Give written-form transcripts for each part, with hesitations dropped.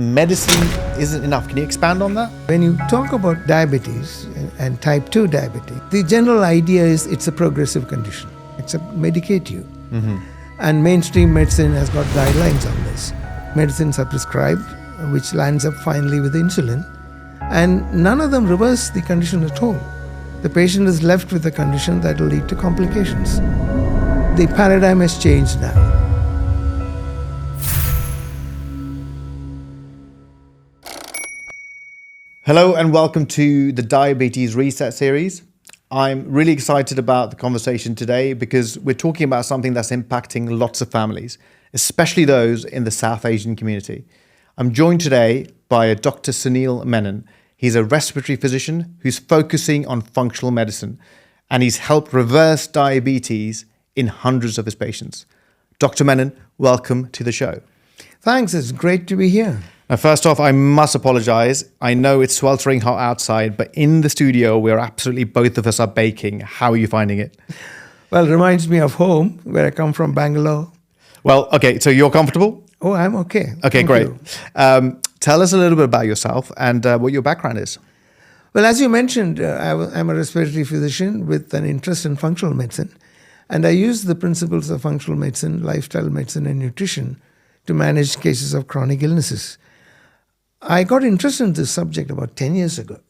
Medicine isn't enough. Can you expand on that? When you talk about diabetes and type 2 diabetes, the general idea is it's a progressive condition. It's a medicate you. And mainstream medicine has got guidelines on this. Medicines are prescribed, which lands up finally with insulin. And none of them reverse the condition at all. The patient is left with a condition that will lead to complications. The paradigm has changed now. Hello and welcome to the Diabetes Reset series. I'm really excited about the conversation today because we're talking about something that's impacting lots of families, especially those in the South Asian community. I'm joined today by Dr. Sunil Menon. He's a respiratory physician who's focusing on functional medicine, and he's helped reverse diabetes in hundreds of his patients. Dr. Menon, welcome to the show. Thanks, it's great to be here. Now, first off, I must apologize. I know it's sweltering hot outside, but in the studio, both of us are baking. How are you finding it? Well, it reminds me of home, where I come from, Bangalore. Well, okay, so you're comfortable? Oh, I'm okay. Okay, Thank great. you. Tell us a little bit about yourself and what your background is. Well, as you mentioned, I'm a respiratory physician with an interest in functional medicine. And I use the principles of functional medicine, lifestyle medicine, and nutrition to manage cases of chronic illnesses. I got interested in this subject about 10 years ago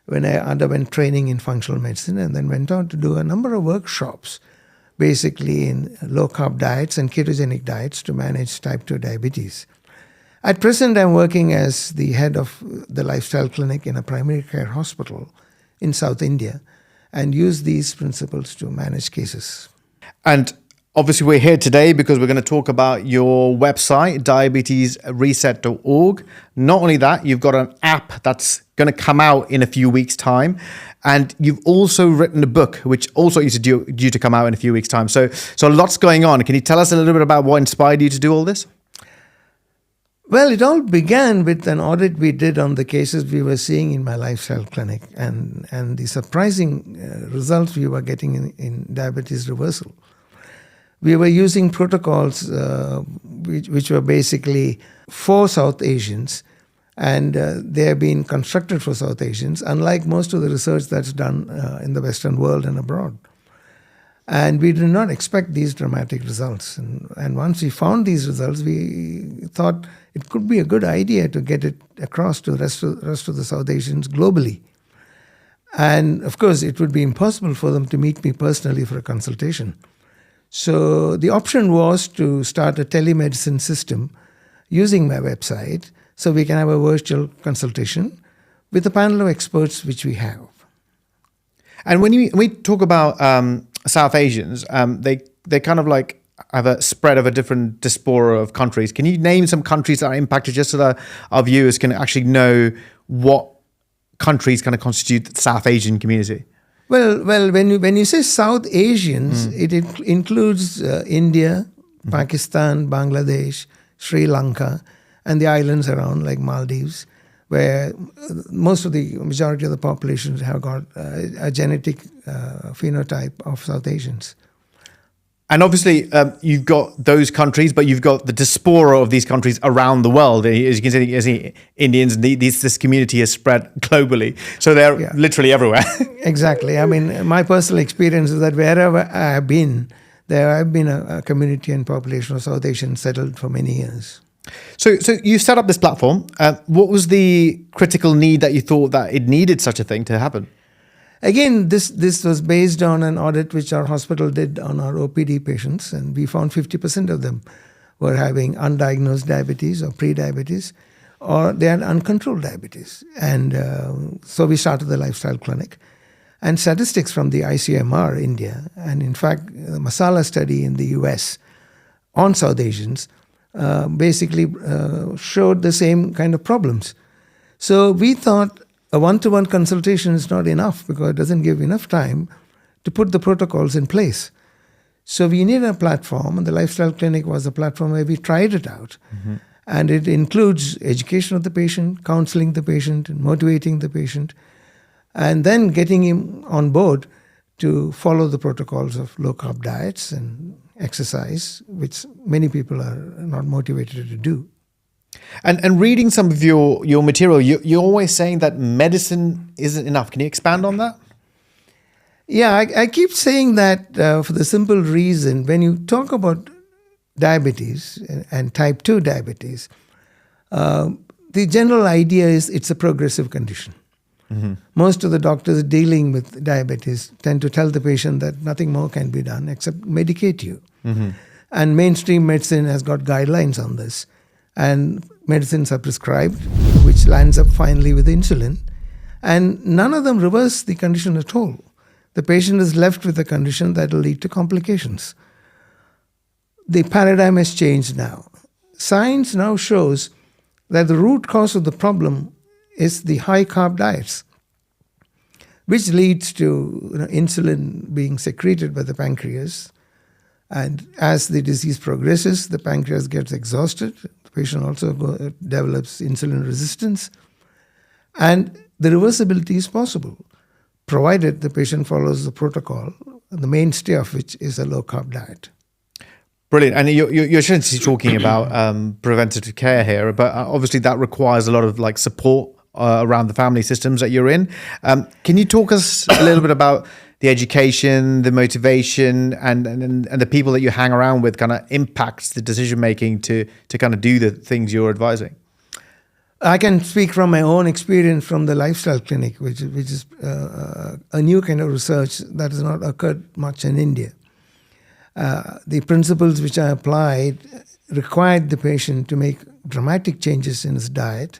when I underwent training in functional medicine and then went on to do a number of workshops, basically in low-carb diets and ketogenic diets to manage type 2 diabetes. At present, I'm working as the head of the lifestyle clinic in a primary care hospital in South India and use these principles to manage cases. And obviously, we're here today because we're going to talk about your website, diabetesreset.org. Not only that, you've got an app that's going to come out in a few weeks' time. And you've also written a book, which also is due to come out in a few weeks' time. So lots going on. Can you tell us a little bit about what inspired you to do all this? Well, it all began with an audit we did on the cases we were seeing in my lifestyle clinic and the surprising results we were getting in diabetes reversal. We were using protocols which were basically for South Asians, and they have been constructed for South Asians, unlike most of the research that's done in the Western world and abroad. And we did not expect these dramatic results. And once we found these results, we thought it could be a good idea to get it across to the rest of the South Asians globally. And of course, it would be impossible for them to meet me personally for a consultation. So the option was to start a telemedicine system using my website so we can have a virtual consultation with a panel of experts which we have. And when we talk about South Asians, they kind of like have a spread of a different diaspora of countries. Can you name some countries that are impacted just so that our viewers can actually know what countries kind of constitute the South Asian community? Well, when you say South Asians, it includes India, Pakistan, Bangladesh, Sri Lanka, and the islands around like Maldives, where majority of the populations have got a genetic phenotype of South Asians. And obviously, you've got those countries, but you've got the diaspora of these countries around the world. As you can see, Indians, this community has spread globally. So they're literally everywhere. Exactly. I mean, my personal experience is that wherever I have been, there have been a community and population of South Asians settled for many years. So you set up this platform. What was the critical need that you thought that it needed such a thing to happen? Again, this was based on an audit which our hospital did on our OPD patients, and we found 50% of them were having undiagnosed diabetes or pre-diabetes, or they had uncontrolled diabetes. And so we started the lifestyle clinic. And statistics from the ICMR India, and in fact, the Masala study in the US on South Asians, basically showed the same kind of problems. So we thought a one-to-one consultation is not enough because it doesn't give enough time to put the protocols in place. So we needed a platform, and the Lifestyle Clinic was a platform where we tried it out. And it includes education of the patient, counseling the patient, and motivating the patient, and then getting him on board to follow the protocols of low-carb diets and exercise, which many people are not motivated to do. And reading some of your material, you're always saying that medicine isn't enough. Can you expand on that? Yeah, I keep saying that for the simple reason when you talk about diabetes and type 2 diabetes, the general idea is it's a progressive condition. Most of the doctors dealing with diabetes tend to tell the patient that nothing more can be done except medicate you. And mainstream medicine has got guidelines on this. And medicines are prescribed, which lands up finally with insulin. And none of them reverse the condition at all. The patient is left with a condition that will lead to complications. The paradigm has changed now. Science now shows that the root cause of the problem is the high carb diets, which leads to insulin being secreted by the pancreas. And as the disease progresses, the pancreas gets exhausted. The patient also develops insulin resistance. And the reversibility is possible, provided the patient follows the protocol, the mainstay of which is a low-carb diet. Brilliant. And you're essentially talking about preventative care here, but obviously that requires a lot of support around the family systems that you're in. Can you talk us a little bit about the education, the motivation, and the people that you hang around with kind of impacts the decision making to kind of do the things you're advising? I can speak from my own experience from the lifestyle clinic, which is a new kind of research that has not occurred much in India. The principles which I applied required the patient to make dramatic changes in his diet.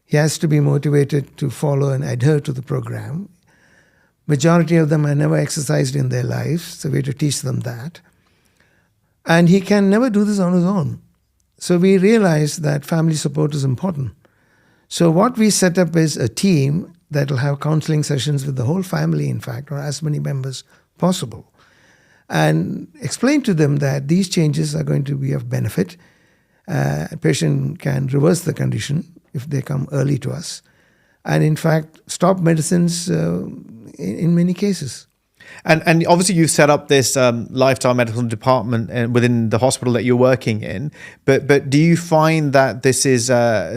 He has to be motivated to follow and adhere to the program. Majority of them have never exercised in their lives, so we have to teach them that. And he can never do this on his own. So we realized that family support is important. So what we set up is a team that will have counseling sessions with the whole family, in fact, or as many members possible, and explain to them that these changes are going to be of benefit. A patient can reverse the condition if they come early to us, and in fact stop medicines in many cases. And obviously you set up this lifestyle medicine department within the hospital that you're working in, but do you find that this is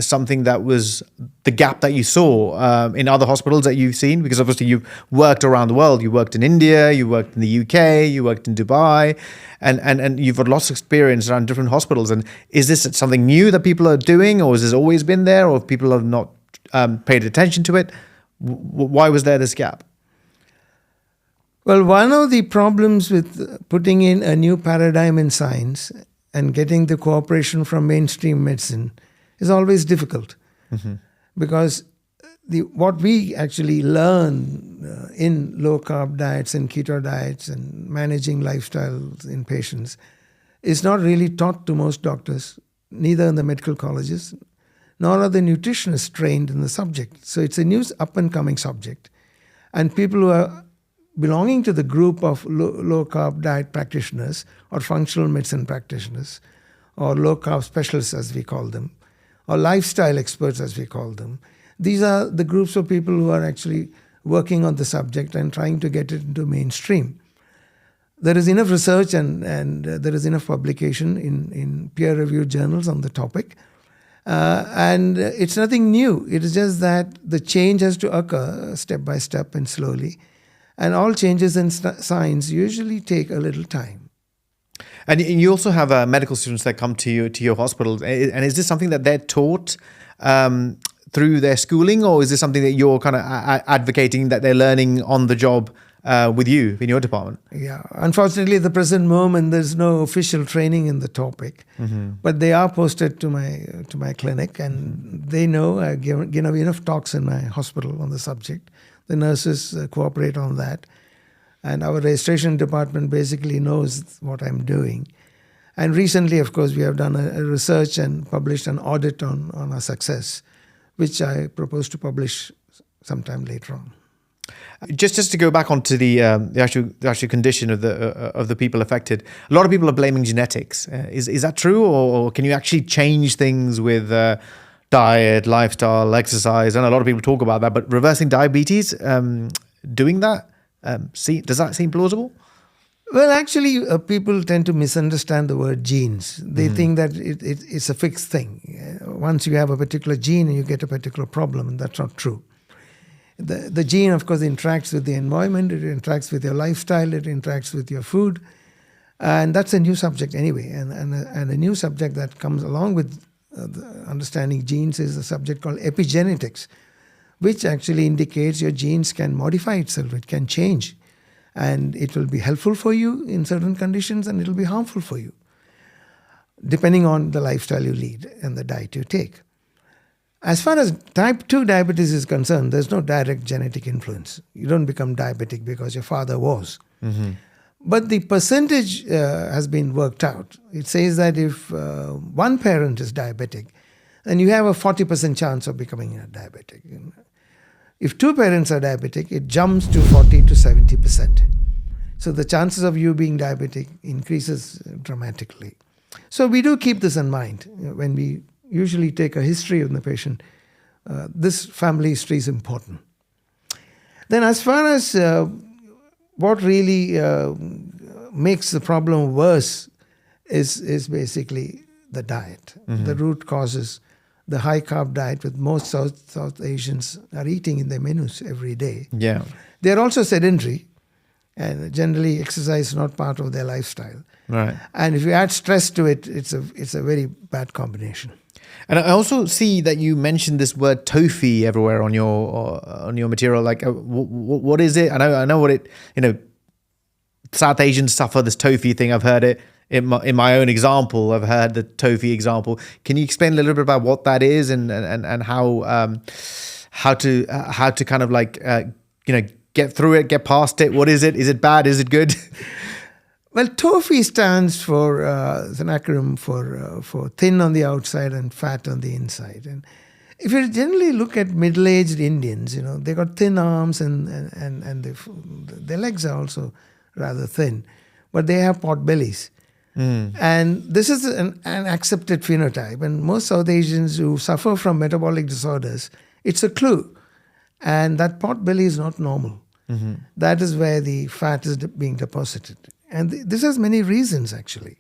something that was the gap that you saw in other hospitals that you've seen? Because obviously you've worked around the world. You worked in India, you worked in the UK, you worked in Dubai, and you've got lots of experience around different hospitals. And is this something new that people are doing, or has this always been there, or people have not paid attention to it? Why was there this gap? Well, one of the problems with putting in a new paradigm in science and getting the cooperation from mainstream medicine is always difficult. Because what we actually learn in low-carb diets and keto diets and managing lifestyles in patients is not really taught to most doctors, neither in the medical colleges, nor are the nutritionists trained in the subject. So it's a new up-and-coming subject. And people who are belonging to the group of low-carb diet practitioners or functional medicine practitioners or low-carb specialists, as we call them, or lifestyle experts, as we call them. These are the groups of people who are actually working on the subject and trying to get it into mainstream. There is enough research and there is enough publication in peer-reviewed journals on the topic. And it's nothing new. It is just that the change has to occur step by step and slowly. And all changes in science usually take a little time. And you also have medical students that come to your hospital. And is this something that they're taught through their schooling, or is this something that you're kind of advocating that they're learning on the job with you in your department? Yeah, unfortunately, at the present moment, there's no official training in the topic, but they are posted to my clinic, and they know I give enough talks in my hospital on the subject. The nurses cooperate on that. And our registration department basically knows what I'm doing. And recently, of course, we have done a research and published an audit on our success, which I propose to publish sometime later on. Just to go back onto the actual condition of the people affected, a lot of people are blaming genetics. Is that true, or can you actually change things with diet, lifestyle, exercise? And a lot of people talk about that, but reversing diabetes, doing that, does that seem plausible? Well, actually, people tend to misunderstand the word genes. They think that it's a fixed thing. Once you have a particular gene, you get a particular problem, and that's not true. The gene, of course, interacts with the environment, it interacts with your lifestyle, it interacts with your food, and that's a new subject anyway. And a new subject that comes along with the understanding genes is a subject called epigenetics, which actually indicates your genes can modify itself, it can change. And it will be helpful for you in certain conditions, and it will be harmful for you, depending on the lifestyle you lead and the diet you take. As far as type 2 diabetes is concerned, there's no direct genetic influence. You don't become diabetic because your father was. But the percentage has been worked out. It says that if one parent is diabetic, then you have a 40% chance of becoming a diabetic. If two parents are diabetic, it jumps to 40 to 70%. So the chances of you being diabetic increases dramatically. So we do keep this in mind when we usually take a history of the patient. This family history is important. Then as far as what really makes the problem worse is basically the diet. The root causes the high carb diet with most South Asians are eating in their menus every day. Yeah. They're also sedentary, and generally exercise is not part of their lifestyle. Right. And if you add stress to it, it's a very bad combination. And I also see that you mentioned this word TOFI everywhere on your material. Like, what is it? I know what it. South Asians suffer this TOFI thing. I've heard it in my own example. I've heard the TOFI example. Can you explain a little bit about what that is and how to kind of like get through it, get past it? What is it? Is it bad? Is it good? Well, TOFI stands for, it's an acronym for thin on the outside and fat on the inside. And if you generally look at middle-aged Indians, they got thin arms and their legs are also rather thin, but they have pot bellies. And this is an accepted phenotype. And most South Asians who suffer from metabolic disorders, it's a clue. And that pot belly is not normal. That is where the fat is being deposited. And this has many reasons, actually.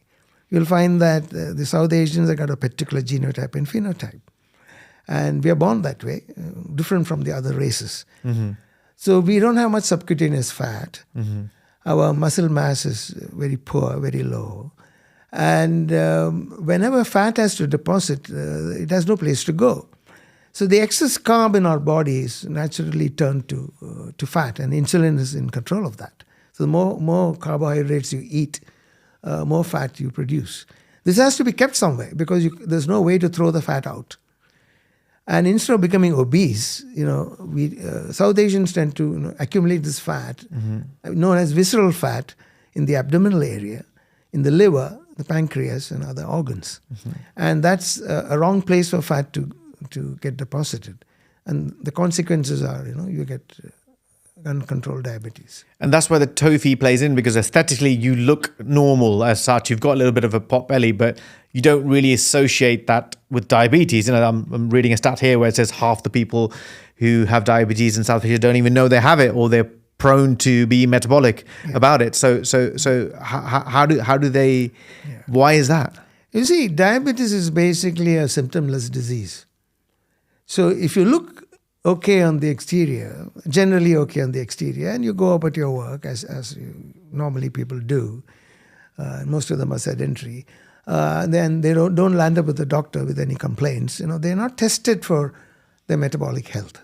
You'll find that the South Asians have got a particular genotype and phenotype. And we are born that way, different from the other races. So we don't have much subcutaneous fat. Our muscle mass is very poor, very low. And whenever fat has to deposit, it has no place to go. So the excess carb in our bodies naturally turn to fat, and insulin is in control of that. So the more carbohydrates you eat, more fat you produce. This has to be kept somewhere because there's no way to throw the fat out. And instead of becoming obese, we South Asians tend to accumulate this fat, known as visceral fat, in the abdominal area, in the liver, the pancreas, and other organs. And that's a wrong place for fat to get deposited. And the consequences are, you get uncontrolled diabetes. And that's where the TOFI plays in, because aesthetically you look normal as such. You've got a little bit of a pot belly, but you don't really associate that with diabetes. I'm reading a stat here where it says half the people who have diabetes in South Asia don't even know they have it, or they're prone to be metabolic about it. So how do they? Why is that? You see, diabetes is basically a symptomless disease. So if you look okay on the exterior, generally okay on the exterior, and you go about your work as normally people do, most of them are sedentary, then they don't land up with the doctor with any complaints. They're not tested for their metabolic health.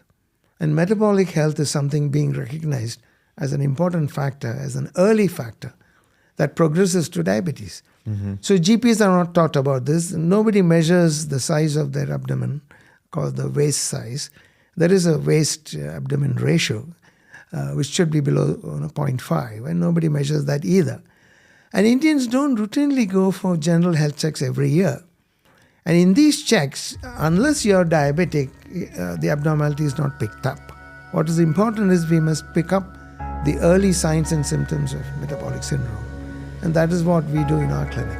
And metabolic health is something being recognized as an important factor, as an early factor that progresses to diabetes. So GPs are not taught about this. Nobody measures the size of their abdomen, called the waist size. There is a waist-abdomen ratio, which should be below 0.5, and nobody measures that either. And Indians don't routinely go for general health checks every year. And in these checks, unless you're diabetic, the abnormality is not picked up. What is important is we must pick up the early signs and symptoms of metabolic syndrome. And that is what we do in our clinic.